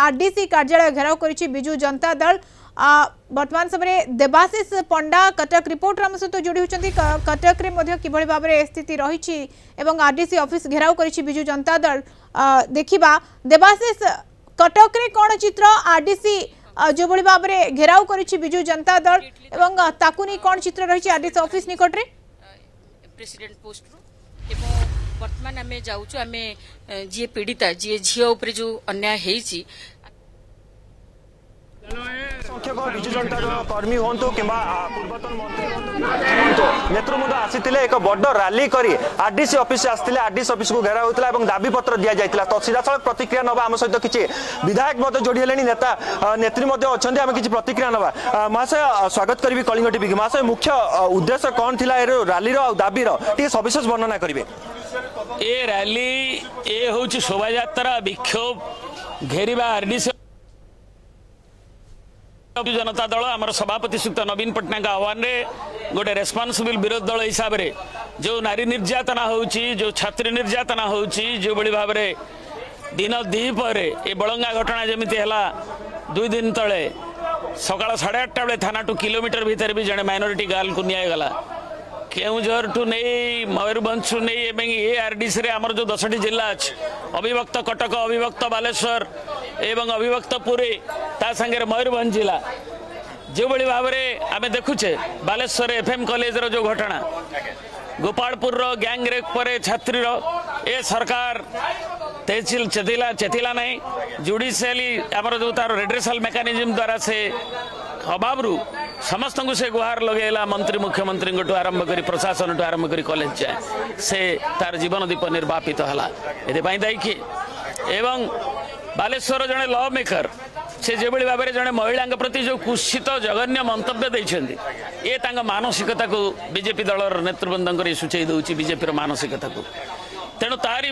RDC कार्यालय घेराव करिछि बिजू जनता दल। वर्तमान समय देवाशीष पंडा कटक रिपोर्टर आम सहित जोड़ी होती कटक रे किभଳି भाबरे स्थिति रही एवं आरडीसी ऑफिस घेराव करिछि बिजू जनता दल। देखिबा देवाशीष कटक रे कोन चित्र आरडीसी जो भଳି भाबरे घेराव करिछि बिजू जनता दल एवं ताकु नि कोन चित्र रही आरडीसी ऑफिस निकट रे प्रेसिडेंट पोस्ट रो एवं वर्तमान आमे जाउछु आमे जे पीड़िता जे झियो ऊपर जो अन्याय हेछि संख्यक विजु जनता दल कर्मी हूँ कि पूर्वतन मंत्री नेतृवृंद आसी एक बड़ रैली करी आरडीसी ऑफिस आसते आरडीसी ऑफिस को घेरा होता और दाबी पत्र दि जाता तो सीधासल प्रतिक्रिया नवा आम सहित किसी विधायक जोड़ी है नेता नेत्री अच्छा आम किसी प्रतिक्रिया नवा। महाशय स्वागत करी कलिंग टीवी। महाशय मुख्य उद्देश्य कौन थी रैली दाबी सविशेष वर्णना करेंगे। ए रैली ए हूँ शोभा यात्रा विक्षोभ घेरिबा आरडीसी जनता दल आमर सभापति श्रीयुक्त नवीन पट्टनायक आह्वान रे गोटे रेस्पॉन्सिबल विरोधी दल हिसाब रे जो नारी निर्यातना होउची जो छात्री निर्यातना होउची जो बड़ी भाव रे दिन दीपर ए बलंगा घटना जमीती है 2 दिन तले सकाल 8:30 बेले थाना टू किलोमीटर भीतर भी जड़े माइनोरिटी गर्ल को निया गला केउझर ठू नहीं मयूरभंज ठू नहीं एवं ये आरडीसी रे आमर जो 10टी जिला अच्छे अविभक्त कटक अविभक्त बालेश्वर एवं अविभक्त पुरी ता संगे मयूरभंज जिला जो बड़ी भाव में आम देखुचे बालेश्वर एफएम कॉलेज रो जो घटना गोपालपुर रो गैंग रेप पर छात्री रो ए सरकार चेतिला नहीं जुडिशियली आमर जो तार रेड्रेसल मेकानिज्म द्वारा से अभाव समस्त को से गुहार लगेला मंत्री मुख्यमंत्री आरंभ कर प्रशासन ठू आरंभ कर कॉलेज जाए से तार जीवन दीप निर्वापित है ये दायी किए एवं बालेश्वर जड़े लॉ मेकर से जो भाव में जड़े महिला प्रति जो कुत्सित जघन्य मंतव्य देते ये मानसिकता को बीजेपी दल नेतृवृंद सूचई दूसरी बीजेपी मानसिकता को तेणु तारी